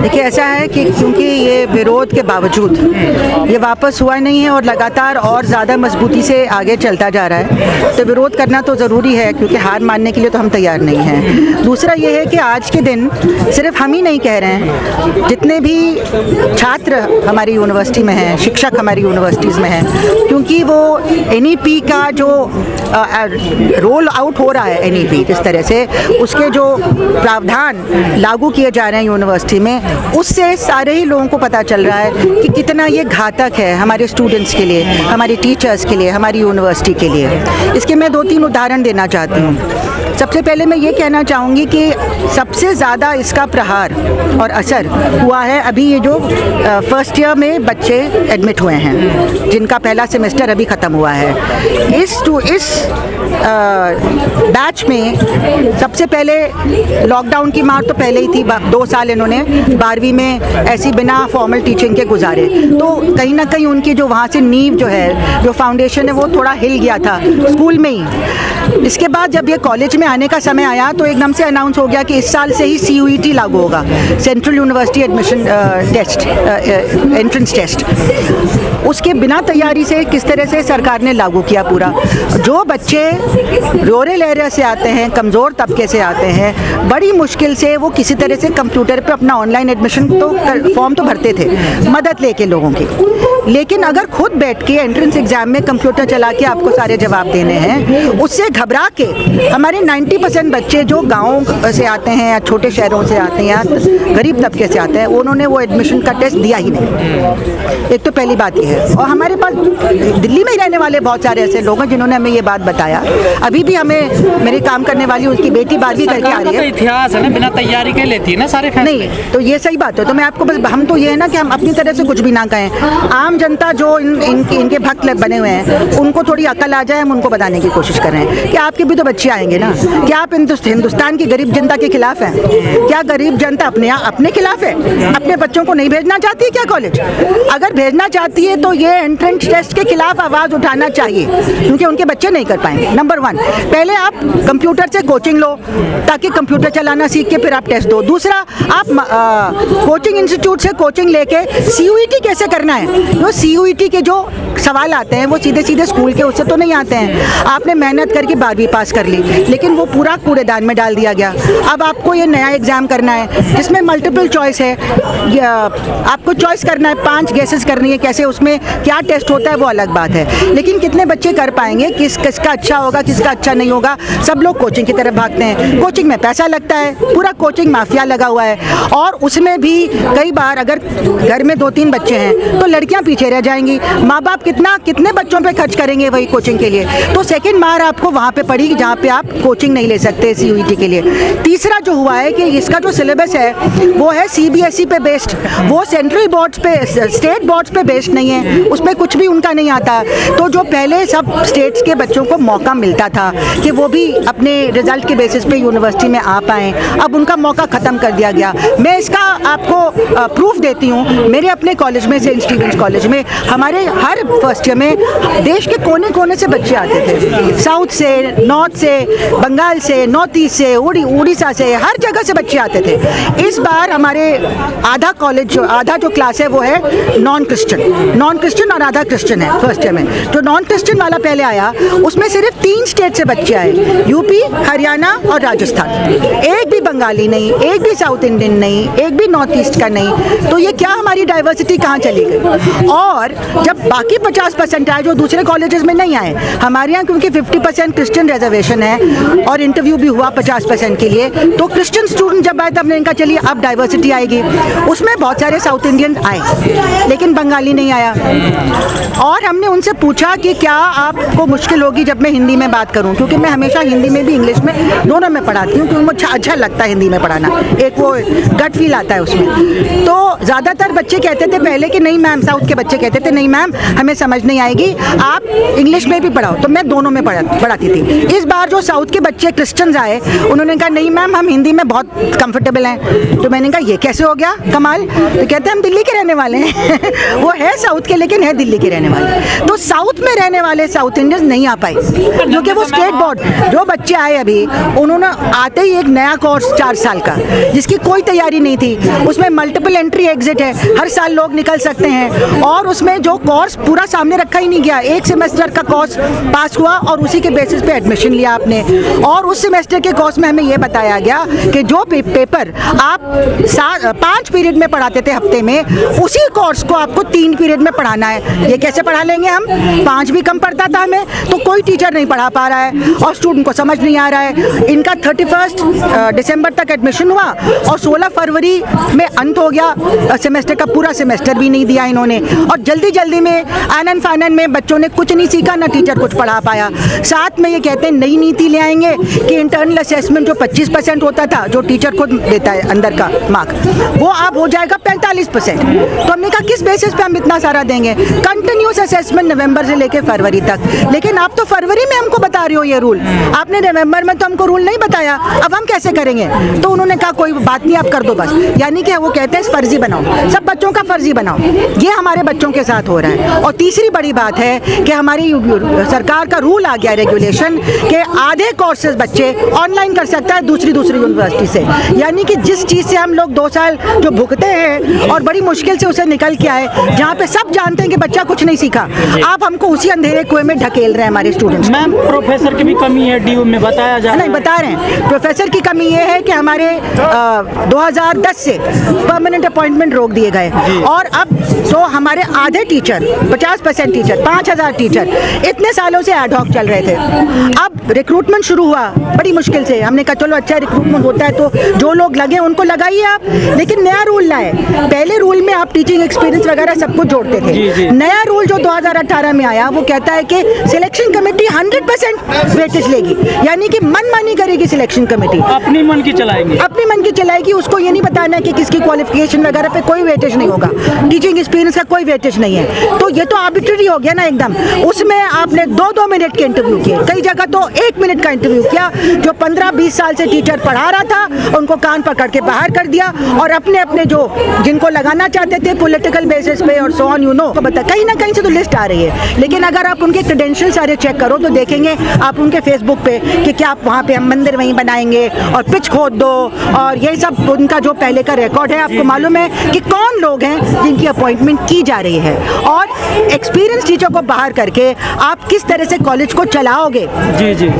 देखिए, ऐसा है कि क्योंकि ये विरोध के बावजूद ये वापस हुआ नहीं है और लगातार और ज़्यादा मजबूती से आगे चलता जा रहा है, तो विरोध करना तो ज़रूरी है क्योंकि हार मानने के लिए तो हम तैयार नहीं हैं। दूसरा ये है कि आज के दिन सिर्फ हम ही नहीं कह रहे हैं, जितने भी छात्र हमारी यूनिवर्सिटी में हैं, शिक्षक हमारी यूनिवर्सिटीज़ में हैं, क्योंकि वो NEP का जो रोल आउट हो रहा है, NEP जिस तरह से उसके जो प्रावधान लागू किए जा रहे हैं यूनिवर्सिटी में, उससे सारे ही लोगों को पता चल रहा है कि कितना ये घातक है हमारे स्टूडेंट्स के लिए, हमारे टीचर्स के लिए, हमारी यूनिवर्सिटी के लिए। इसके मैं 2-3 उदाहरण देना चाहती हूँ। सबसे पहले मैं ये कहना चाहूँगी कि सबसे ज़्यादा इसका प्रहार और असर हुआ है अभी ये जो फर्स्ट ईयर में बच्चे एडमिट हुए हैं, जिनका पहला सेमेस्टर अभी ख़त्म हुआ है। इस बैच में सबसे पहले लॉकडाउन की मार तो पहले ही थी, 2 साल इन्होंने 12वीं में ऐसी बिना फॉर्मल टीचिंग के गुजारे, तो कहीं ना कहीं उनकी जो वहाँ से नींव जो है, जो फाउंडेशन है, वो थोड़ा हिल गया था स्कूल में ही। इसके बाद जब ये कॉलेज में आने का समय आया तो एकदम से अनाउंस हो गया कि इस साल से ही CUET लागू होगा, central university admission test, entrance test. उसके बिना तैयारी से किस तरह से सरकार ने लागू किया पूरा। जो बच्चे रोरे लहरे से आते हैं, कमज़ोर तबके से आते हैं, बड़ी मुश्किल से वो किसी तरह से कंप्यूटर पे अपना ऑनलाइन एडमिशन तो फॉर्म तो भरते थे मदद लेके लोगों की, लेकिन अगर खुद बैठ के एंट्रेंस एग्ज़ाम में कंप्यूटर चला के आपको सारे जवाब देने हैं, उससे घबरा के हमारे 90% बच्चे जो गाँव से आते हैं या छोटे शहरों से आते हैं या गरीब तबके से आते हैं, उन्होंने वो एडमिशन का टेस्ट दिया ही नहीं। एक तो पहली बात ये है। और हमारे पास दिल्ली में ही रहने वाले बहुत सारे ऐसे लोग हैं जिन्होंने हमें ये बात बताया। अभी भी हमें मेरे काम करने वाली उसकी बेटी 12वीं करके आ रही है। इतिहास है ना, बिना तैयारी के लेती है ना सारे फैसले। नहीं, तो ये सही बात है। तो मैं आपको बस, हम तो ये है ना कि हम अपनी तरह से कुछ भी ना कहें। आम जनता जो इनके भक्त बने हुए हैं, उनको थोड़ी अकल आ जाए, हम उनको बताने की कोशिश कर रहे हैं कि आपके भी तो बच्चे आएंगे ना। क्या आप हिंदुस्तान की गरीब जनता के खिलाफ हैं? क्या गरीब जनता अपने खिलाफ है? अपने बच्चों को नहीं भेजना चाहती है क्या कॉलेज? अगर भेजना चाहती है तो ये एंट्रेंस टेस्ट के खिलाफ आवाज़ उठाना चाहिए, क्योंकि उनके बच्चे नहीं कर पाएंगे। नंबर 1, पहले आप कंप्यूटर से कोचिंग लो ताकि कंप्यूटर चलाना सीख के फिर आप टेस्ट दो। दूसरा, आप कोचिंग इंस्टीट्यूट से कोचिंग लेके CUET कैसे करना है, जो CUET के जो सवाल आते हैं वो सीधे सीधे स्कूल के उससे तो नहीं आते हैं। आपने मेहनत करके 12वीं पास कर ली, लेकिन वो पूरा कूड़ेदान में डाल दिया गया। अब आपको ये नया एग्ज़ाम करना है जिसमें मल्टीपल चॉइस है, आपको चॉइस करना है, 5 गेसेस करनी है, कैसे उसमें क्या टेस्ट होता है वो अलग बात है। लेकिन कितने बच्चे कर पाएंगे, किसका अच्छा होगा, किसका अच्छा नहीं होगा। सब लोग कोचिंग की तरफ भागते हैं। कोचिंग में पैसा लगता है, पूरा कोचिंग माफिया लगा हुआ है, और उसमें भी कई बार अगर घर में 2-3 बच्चे हैं तो लड़कियां पीछे रह जाएंगी। माँ बाप कितने बच्चों पे खर्च करेंगे वही कोचिंग के लिए। तो सेकंड मार आपको वहाँ पे पड़ी जहाँ पे आप कोचिंग नहीं ले सकते CUET के लिए। तीसरा जो हुआ है कि इसका जो सिलेबस है वो है CBSE पे बेस्ड, वो सेंट्रल बोर्ड्स पे, स्टेट बोर्ड्स पे बेस्ड नहीं है, उसमें कुछ भी उनका नहीं आता। तो जो पहले सब स्टेट्स के बच्चों को मौका मिलता था कि वो भी अपने रिजल्ट के बेसिस पे यूनिवर्सिटी में आ पाएँ, अब उनका मौका ख़त्म कर दिया गया। मैं इसका आपको प्रूफ देती हूँ। मेरे अपने कॉलेज में, सेंट स्टीफेंस कॉलेज में, हमारे हर फर्स्ट ईयर में देश के कोने कोने से बच्चे आते थे, साउथ से, नॉर्थ से, बंगाल से, नॉर्थ ईस्ट से, उड़ीसा से, हर जगह से बच्चे आते थे। इस बार हमारे आधा जो क्लास है वो है नॉन क्रिश्चियन और आधा क्रिश्चियन है फर्स्ट ईयर में। जो नॉन क्रिश्चियन वाला पहले आया उसमें सिर्फ 3 स्टेट से बच्चे आए, UP, हरियाणा और राजस्थान। एक भी बंगाली नहीं, एक भी साउथ इंडियन नहीं, एक भी नॉर्थ ईस्ट का नहीं। तो ये क्या हमारी डाइवर्सिटी कहाँ चली गई? और जब बाकी 50% आए जो दूसरे कॉलेजेस में नहीं आए, हमारे यहाँ क्योंकि 50% क्रिश्चियन रिजर्वेशन है और इंटरव्यू भी हुआ 50% के लिए, तो क्रिश्चियन स्टूडेंट जब आए तब हमने इनका चलिए अब डाइवर्सिटी आएगी। उसमें बहुत सारे साउथ इंडियन आए लेकिन बंगाली नहीं आया। और हमने उनसे पूछा कि क्या आपको मुश्किल होगी जब मैं हिंदी में बात करूं, क्योंकि मैं हमेशा हिंदी में भी इंग्लिश में दोनों में पढ़ाती हूँ, क्योंकि मुझे अच्छा लगता है हिंदी में पढ़ाना, एक वो गट फील आता है उसमें। तो ज़्यादातर बच्चे कहते थे पहले कि नहीं मैम, साउथ के बच्चे कहते थे नहीं मैम हमें समझ नहीं आएगी, आप इंग्लिश में भी पढ़ाओ। तो मैं दोनों में पढ़ाती थी। थी। इस बार जो साउथ के बच्चे क्रिश्चियंस आए, उन्होंने कहा नहीं मैम हम हिंदी में बहुत कंफर्टेबल हैं। तो मैंने कहा ये कैसे हो गया कमाल? तो कहते हैं हम दिल्ली के रहने वाले हैं। वो है साउथ के लेकिन है दिल्ली के रहने वाले। तो साउथ में रहने वाले साउथ इंडियंस नहीं आ पाए क्योंकि वो स्टेट बोर्ड, जो बच्चे आए अभी उन्होंने आते ही एक नया कोर्स 4 साल का जिसकी कोई तैयारी नहीं थी, उसमें मल्टीपल एंट्री एग्जिट है, हर साल लोग निकल सकते हैं और उसमें जो कोर्स पूरा सामने रखा ही नहीं गया। एक सेमेस्टर का कोर्स पास हुआ और उसी के बेसिस पे एडमिशन लिया आपने, और उस सेमेस्टर के कोर्स में हमें ये बताया गया कि जो पेपर आप 5 पीरियड में पढ़ाते थे हफ्ते में, उसी कोर्स को आपको 3 पीरियड में पढ़ाना है। ये कैसे पढ़ा लेंगे हम? 5 भी कम पड़ता था हमें, तो कोई टीचर नहीं पढ़ा पा रहा है और स्टूडेंट को समझ नहीं आ रहा है। इनका 31 दिसंबर तक एडमिशन हुआ और 16 फरवरी में अंत हो गया सेमेस्टर का, पूरा सेमेस्टर भी नहीं दिया इन्होंने, और जल्दी जल्दी में आनन फानन में बच्चों ने कुछ नहीं सीखा, ना टीचर कुछ पढ़ा पाया। साथ में ये कहते हैं नई नीति ले आएंगे कि इंटरनल असेसमेंट जो 25% होता था, जो टीचर को देता है अंदर का मार्क, वो अब हो जाएगा 45%। तो हमने कहा किस बेसिस पे हम इतना सारा देंगे? कंटिन्यूस असेसमेंट नवंबर से लेकर फरवरी तक, लेकिन आप तो फरवरी में हमको बता रही हो ये रूल, आपने नवंबर में तो हमको रूल नहीं बताया, अब हम कैसे करेंगे? तो उन्होंने कहा कोई बात नहीं आप कर दो बस, यानी कि वो कहते हैं फर्जी बनाओ, सब बच्चों का फर्जी बनाओ। ये हमारे बच्चों के साथ हो रहा है। और तीसरी बड़ी बात है कि हमारी सरकार का रूल आ गया, रेगुलेशन, कि आधे कोर्सेज बच्चे ऑनलाइन कर सकता है दूसरी यूनिवर्सिटी से, यानी कि जिस चीज़ से हम लोग 2 साल जो भुगते हैं और बड़ी मुश्किल से उसे निकल के आए, जहाँ पे सब जानते हैं कि बच्चा कुछ नहीं सीखा, आप हमको उसी अंधेरे कुएं में ढकेल रहे हैं हमारे स्टूडेंट्स। मैम प्रोफेसर की भी कमी है डीयू में, बताया जा रहा है। नहीं, बता रहे हैं प्रोफेसर की कमी ये है कि हमारे 2010 से परमानेंट अपॉइंटमेंट रोक दिए गए, और अब तो हमारे आधे टीचर 50% टीचर 5000 टीचर इतने सालों से एडहॉक चल रहे थे। अब रिक्रूटमेंट शुरू हुआ बड़ी मुश्किल से, हमने कहा चलो अच्छा रिक्रूटमेंट होता है तो जो लोग लगे उनको लगाइए आप, लेकिन नया रूल लाए। पहले रूल में आप टीचिंग एक्सपीरियंस वगैरह सब कुछ जोड़ते थे, नया रूल जो 2018 में आया वो कहता है कि सिलेक्शन कमेटी 100% वेटेज लेगी, यानी कि मनमानी करेगी सिलेक्शन कमेटी, अपनी मन की चलाएंगे, अपनी मन की चलाएगी। उसको ये नहीं बताना है कि किसकी क्वालिफिकेशन वगैरह पे कोई वेटेज नहीं होगा, टीचिंग एक्सपीरियंस का कोई वेटेज नहीं है। तो ये तो आर्बिट्रेरी हो गया ना एकदम। उसमें आपने 2-2 मिनट के इंटरव्यू किए, कई जगह तो 1 मिनट का इंटरव्यू किया। जो 15-20 साल से टीचर पढ़ा रहा था उनको कान पकड़ के बाहर कर दिया, और अपने अपने जो जिनको लगाना चाहते थे पॉलिटिकल बेसिस पे और सो ऑन बता, कहीं ना कहीं से तो लिस्ट आ रही है। लेकिन अगर आप उनके क्रेडेंशियल सारे चेक करो तो देखेंगे आप उनके फेसबुक पे कि क्या आप वहाँ पे हम मंदिर वहीं बनाएंगे और पिच खोद दो, और ये सब उनका जो पहले का रिकॉर्ड है। आपको मालूम है कि कौन लोग हैं जिनकी अपॉइंटमेंट की जा रही है, और एक्सपीरियंस टीचर को बाहर करके आप किस तरह से कॉलेज को चलाओगे,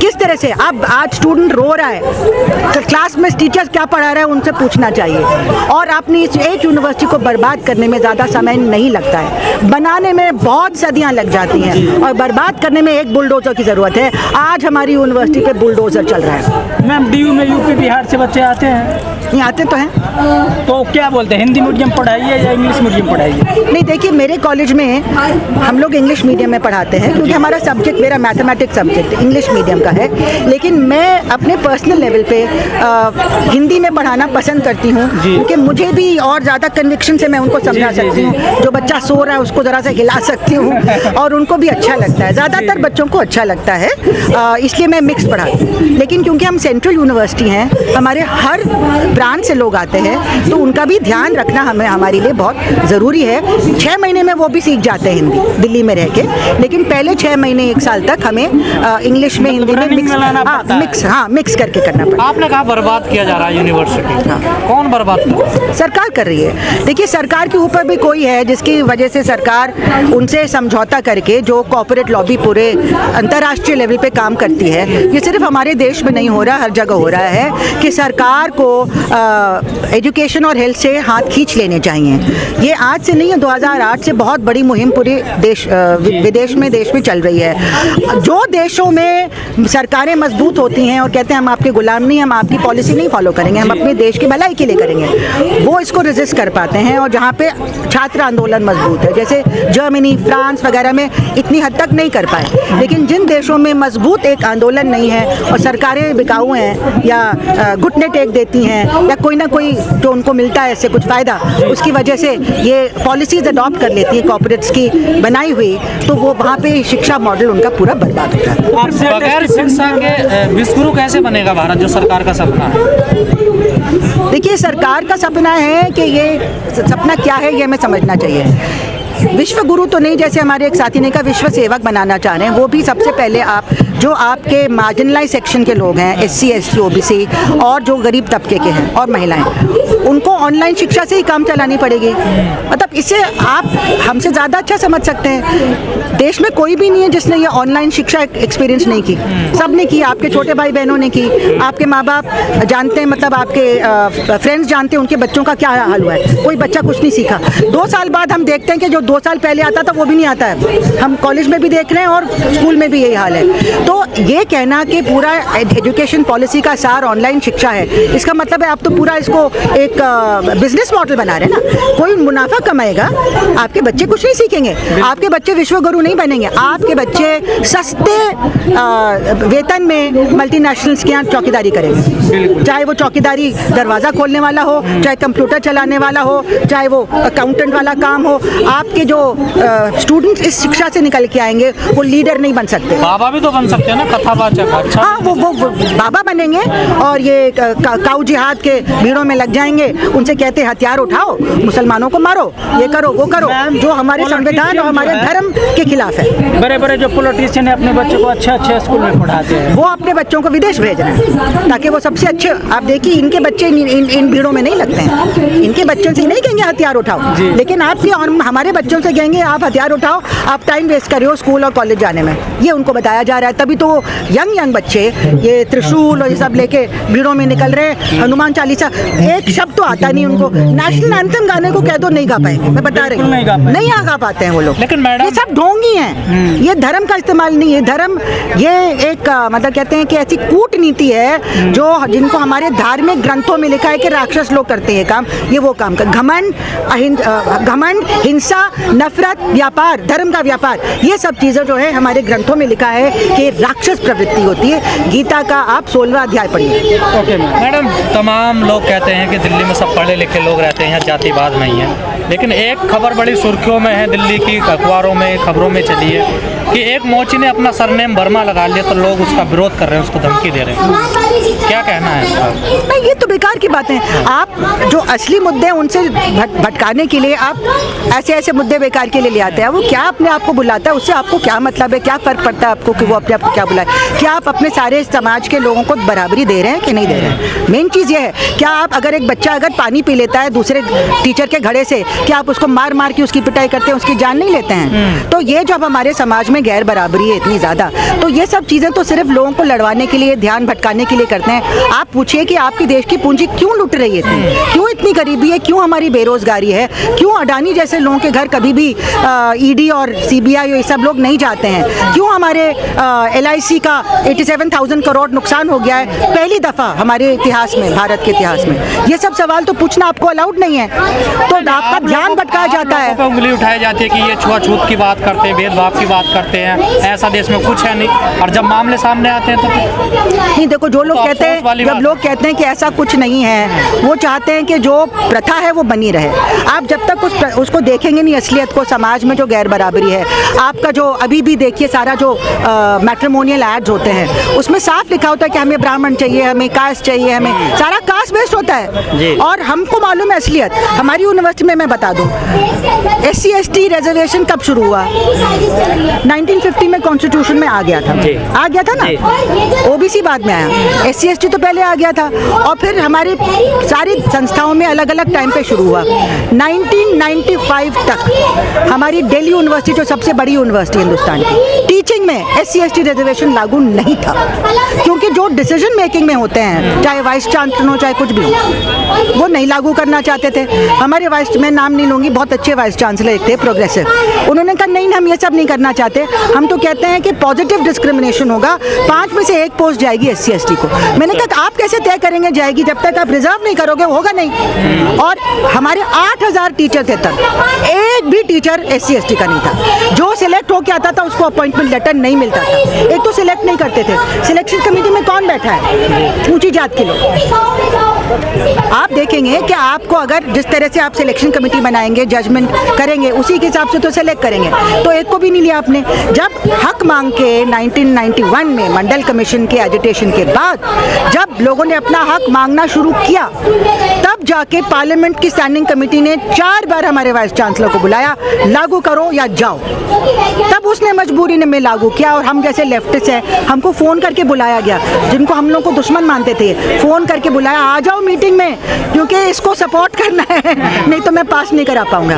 किस तरह से। अब आज स्टूडेंट रो रहा है तो क्लास में टीचर क्या पढ़ा रहा है उनसे पूछना चाहिए, और अपनी इस एक यूनिवर्सिटी को बर्बाद करने में ज़्यादा समय नहीं लगता है, बनाने में बहुत सदियां लग जाती हैं, और बर्बाद करने में एक बुलडोजर की ज़रूरत है। आज हमारी यूनिवर्सिटी पे बुलडोजर चल रहा है। मैम डीयू में यूपी बिहार से बच्चे आते हैं, नहीं आते तो हैं, तो क्या बोलते हैं हिंदी मीडियम पढ़ाइए या इंग्लिश मीडियम पढ़ाइए? नहीं देखिए मेरे कॉलेज में हम लोग इंग्लिश मीडियम में पढ़ाते हैं क्योंकि हमारा सब्जेक्ट, मेरा मैथमेटिक्स सब्जेक्ट इंग्लिश मीडियम का है, लेकिन मैं अपने पर्सनल लेवल पे हिंदी में पढ़ाना पसंद करती हूँ, क्योंकि मुझे भी और ज़्यादा कन्विक्शन से मैं उनको समझा सकती हूँ। जो बच्चा सो रहा है उसको ज़रा सा हिला सकती हूँ और उनको भी अच्छा लगता है, ज़्यादातर बच्चों को अच्छा लगता है, इसलिए मैं मिक्स पढ़ाती हूँ। लेकिन क्योंकि हम सेंट्रल यूनिवर्सिटी हैं, हमारे हर ब्रांच से लोग आते हैं, तो उनका भी ध्यान रखना हमें हमारे लिए बहुत ज़रूरी है। 6 महीने में वो भी सीख जाते हैं हिंदी दिल्ली में रह के, लेकिन पहले 6 महीने 1 साल तक हमें इंग्लिश में हिंदी में मिक्स करके करना पड़ता है। आपने कहा बर्बाद किया जा रहा है यूनिवर्सिटी, कौन बर्बाद कर रहा है? सरकार कर रही है। देखिए सरकार के ऊपर भी कोई है जिसकी वजह से सरकार उनसे समझौता करके, जो कॉर्पोरेट लॉबी पूरे अंतर्राष्ट्रीय लेवल पे काम करती है, ये सिर्फ हमारे देश में नहीं हो रहा, हर जगह हो रहा है कि सरकार को एजुकेशन और हेल्थ से हाथ खींच लेने चाहिए। ये आज से नहीं है, 2008 से बहुत बड़ी मुहिम पूरे देश देश में चल रही है। जो देशों में सरकारें मजबूत होती हैं और कहते हैं हम आपके गुलाम नहीं, हम आपकी पॉलिसी नहीं फॉलो करेंगे, हम अपने देश की भलाई के लिए करेंगे, वो इसको रेजिस्ट कर पाते हैं। और जहाँ पे छात्र आंदोलन मजबूत है, जैसे जर्मनी, फ्रांस वगैरह में इतनी हद तक नहीं कर पाए, लेकिन जिन देशों में मजबूत एक आंदोलन नहीं है और सरकारें बिकाऊ हैं या घुटने टेक देती हैं या कोई ना कोई जो उनको मिलता है इससे कुछ फ़ायदा, उसकी वजह से ये पॉलिसीज़ अडॉप्ट कर लेती है कॉर्पोरेट्स की बनाई हुई, तो वो वहाँ पे शिक्षा मॉडल उनका पूरा बर्बाद हो जाता है। बगैर शिक्षा के विश्वगुरु कैसे बनेगा भारत, जो सरकार का सपना है? देखिए, सरकार का सपना है कि ये सपना क्या है ये हमें समझना चाहिए। विश्व गुरु तो नहीं, जैसे हमारे एक साथी ने कहा, विश्व सेवक बनाना चाह रहे हैं। वो भी सबसे पहले आप जो आपके मार्जिनलाइज सेक्शन के लोग हैं, SC ST OBC और जो गरीब तबके के हैं और महिलाएं, उनको ऑनलाइन शिक्षा से ही काम चलानी पड़ेगी। मतलब इससे आप हमसे ज़्यादा अच्छा समझ सकते हैं। देश में कोई भी नहीं है जिसने ये ऑनलाइन शिक्षा एक्सपीरियंस नहीं की। सब ने की, आपके छोटे भाई बहनों ने की, आपके माँ बाप जानते हैं, मतलब आपके फ्रेंड्स जानते हैं उनके बच्चों का क्या हाल हुआ है। कोई बच्चा कुछ नहीं सीखा। 2 साल बाद हम देखते हैं कि जो 2 साल पहले आता था वो भी नहीं आता है। हम कॉलेज में भी देख रहे हैं और स्कूल में भी यही हाल है। तो ये कहना कि पूरा एजुकेशन पॉलिसी का सार ऑनलाइन शिक्षा है, इसका मतलब है आप तो पूरा इसको एक बिजनेस मॉडल बना रहे हैं ना। कोई मुनाफा कमाएगा, आपके बच्चे कुछ नहीं सीखेंगे, आपके बच्चे विश्व गुरु नहीं बनेंगे। आपके बच्चे सस्ते वेतन में मल्टीनेशनल्स के यहाँ चौकीदारी करेंगे, चाहे वो चौकीदारी दरवाज़ा खोलने वाला हो, चाहे कंप्यूटर चलाने वाला हो, चाहे वो अकाउंटेंट वाला काम हो। आपके जो स्टूडेंट्स इस शिक्षा से निकल के आएंगे वो लीडर नहीं बन सकते। बाबा भी तो बन सकते हैं ना, कथावाचक। अच्छा, हाँ, वो बाबा बनेंगे और ये काऊ जिहाद के भीड़ों में लग जाएंगे। उनसे कहते हथियार उठाओ, मुसलमानों को मारो, ये करो वो करो, जो हमारे संविधान और हमारे धर्म के खिलाफ है। बड़े बड़े जो पॉलिटिशियन है अपने बच्चों को अच्छे अच्छे स्कूल में पढ़ाते हैं, वो अपने बच्चों को विदेश भेज रहे हैं ताकि वो सबसे अच्छे। आप देखिए, इनके बच्चे इन भीड़ों में नहीं लगते हैं। इनके बच्चों से नहीं कहेंगे हथियार उठाओ, लेकिन आपके और हमारे बच्चों से कहेंगे आप हथियार उठाओ, आप टाइम वेस्ट कर रहे हो स्कूल और कॉलेज जाने में। ये उनको बताया जा रहा है। तभी तो यंग बच्चे ये त्रिशूल और ये सब लेके भीड़ों में निकल रहे हैं। हनुमान चालीसा एक शब्द तो आता नहीं उनको। नेशनल एंथम गाने को कह दो, नहीं गा पाएंगे। मैं बता रही हूँ, नहीं गा पाते हैं वो लोग। लेकिन मैडम, ये सब ढोंगी हैं। ये धर्म का इस्तेमाल नहीं है। धर्म ये एक मतलब कहते हैं कि ऐसी कूटनीति है जो जिनको हमारे धार्मिक ग्रंथों में लिखा है कि राक्षस लोग करते हैं काम, ये वो काम कर। घमंड, हिंसा, नफरत, व्यापार, धर्म का व्यापार, ये सब चीज़ें जो है हमारे ग्रंथों में लिखा है कि राक्षस प्रवृत्ति होती है। गीता का आप 16वां अध्याय पढ़िए। ओके मैडम, तमाम लोग कहते हैं कि दिल्ली में सब पढ़े लिखे लोग रहते हैं, जातिवाद नहीं है। लेकिन एक खबर बड़ी सुर्खियों में है, दिल्ली की अखबारों में, खबरों में चली है कि एक मोची ने अपना सरनेम वर्मा लगा लिया, तो लोग उसका विरोध कर रहे हैं, उसको धमकी दे रहे हैं। क्या कहना है इसका? नहीं, ये तो बेकार की बात है। आप जो असली मुद्दे हैं उनसे भटकाने के लिए आप ऐसे ऐसे मुद्दे बेकार के लिए ले आते हैं। वो क्या अपने आप को बुलाता है, उससे आपको क्या मतलब है, क्या फ़र्क पड़ता है आपको कि वो अपने आप को क्या बुलाए? क्या आप अपने सारे समाज के लोगों को बराबरी दे रहे हैं कि नहीं दे रहे हैं? मेन चीज़ ये है। क्या आप अगर एक बच्चा अगर पानी पी लेता है दूसरे टीचर के घड़े से, क्या आप उसको मार मार के उसकी पिटाई करते हैं, उसकी जान नहीं लेते हैं? तो ये जब हमारे समाज में गैर बराबरी है इतनी ज़्यादा, तो ये सब चीज़ें तो सिर्फ लोगों को लड़वाने के लिए, ध्यान भटकाने के लिए करते हैं। आप पूछिए कि आपकी देश की पूंजी क्यों लुट रही है, क्यों इतनी गरीबी है, क्यों हमारी बेरोजगारी है, क्यों अडानी जैसे लोगों के घर कभी भी ED और CBI ये सब लोग नहीं जाते हैं, क्यों हमारे LIC का 87,000 करोड़ नुकसान हो गया है पहली दफ़ा हमारे इतिहास में, भारत के इतिहास में। ये सब सवाल तो पूछना आपको अलाउड नहीं है, तो आपका ध्यान भटकाया जाता है। उंगली उठाई जाती है कि ये छुआछूत की बात करते हैं, भेदभाव की बात करते हैं, ऐसा देश में कुछ है नहीं। और जब मामले सामने आते हैं तो नहीं, देखो, जो लोग कहते हैं, जब लोग कहते हैं कि ऐसा कुछ नहीं है, वो चाहते हैं कि जो प्रथा है वो बनी रहे। आप जब तक उसको देखेंगे नहीं असलियत को, समाज में जो गैर बराबरी है, आपका जो अभी भी देखिए सारा जो मैट्रिमोनियल एड्स होते हैं उसमें साफ लिखा होता है कि हमें ब्राह्मण चाहिए, हमें कास्ट चाहिए, हमें सारा कास्ट बेस्ड होता है। और हमको मालूम है असलियत। हमारी यूनिवर्सिटी में मैं बता दूं, SC ST रिजर्वेशन कब शुरू हुआ? 1950 में कॉन्स्टिट्यूशन में आ गया था ना। OBC बाद में आया, SC ST तो पहले आ गया था। और फिर हमारी सारी संस्थाओं में अलग अलग टाइम पे शुरू हुआ। 1995 तक हमारी दिल्ली यूनिवर्सिटी, जो सबसे बड़ी यूनिवर्सिटी हिंदुस्तान की, टीचिंग में SC ST रिजर्वेशन लागू नहीं था, क्योंकि जो डिसीजन मेकिंग में होते हैं, चाहे वाइस चांसलर हो चाहे कुछ भी हो, वो नहीं लागू करना चाहते थे। हमारे वाइस, मैं नाम नहीं लूँगी, बहुत अच्छे वाइस चांसलर थे, प्रोग्रेसिव, उन्होंने कहा नहीं, हम ये सब नहीं करना चाहते। हम तो कहते हैं कि पॉजिटिव डिस्क्रिमिनेशन होगा, 5 में से 1 पोस्ट जाएगी SC ST को। मैंने कहा आप कैसे तय करेंगे जाएगी, जब तक आप रिजर्व नहीं करोगे होगा नहीं। और हमारे 8,000 टीचर थे तब, एक भी टीचर SC ST का नहीं था। जो सिलेक्ट होके आता था उसको अपॉइंटमेंट लेटर नहीं मिलता था। एक तो सिलेक्ट नहीं करते थे। सिलेक्शन कमेटी में कौन बैठा है? ऊंची जात के लोग। आप देखेंगे कि आपको अगर जिस तरह से आप सिलेक्शन कमेटी बनाएंगे, जजमेंट करेंगे, उसी के हिसाब से तो सेलेक्ट करेंगे। तो एक को भी नहीं लिया आपने। जब हक मांग के 1991 में मंडल कमीशन के एजिटेशन के बाद जब लोगों ने अपना हक मांगना शुरू किया, तब जाके पार्लियामेंट की स्टैंडिंग कमेटी ने 4 बार हमारे वाइस चांसलर को बुलाया, लागू करो या जाओ। तब उसने मजबूरी में लागू किया। और हम जैसे लेफ्टिस्ट हैं, हमको फ़ोन करके बुलाया गया, जिनको हम लोग को दुश्मन मानते थे, फ़ोन करके बुलाया, आ जाओ मीटिंग में, क्योंकि इसको सपोर्ट करना है, नहीं तो मैं पास नहीं करा पाऊंगा।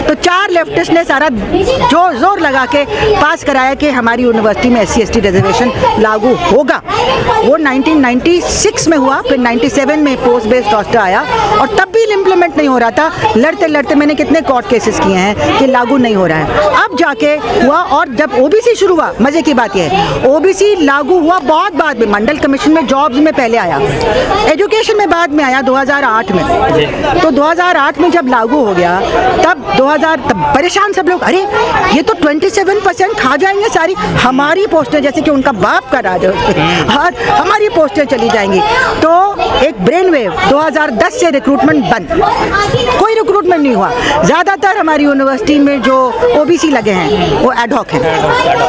तो 4 लेफ्टिस्ट ने सारा जोर लगा के पास कराया कि हमारी यूनिवर्सिटी में SC/ST रिजर्वेशन लागू होगा। वो 1996 में हुआ, फिर 97 में पोस्ट बेस्ड रोस्टर आया और तब भी इम्प्लीमेंट नहीं हो रहा था। लड़ते लड़ते मैंने कितने कोर्ट केसेस किए हैं कि लागू नहीं हो रहा है। अब जाके हुआ। और जब OBC शुरू हुआ, मजे की बात यह है, OBC लागू हुआ बहुत बाद में, मंडल कमीशन में जॉब्स में पहले आया, एजुकेशन में बाद में आया 2008 में। तो 2008 में जब लागू हो गया, तब परेशान सब लोग, अरे ये तो 27% खा जाएंगे सारी हमारी पोस्टें, जैसे कि उनका बाप का राज है, और हमारी पोस्टें चली जाएंगी। तो एक ब्रेन वेव, 2010 से रिक्रूटमेंट बंद, कोई रिक्रूटमेंट नहीं हुआ। ज़्यादातर हमारी यूनिवर्सिटी में जो OBC लगे हैं वो एडहॉक हैं।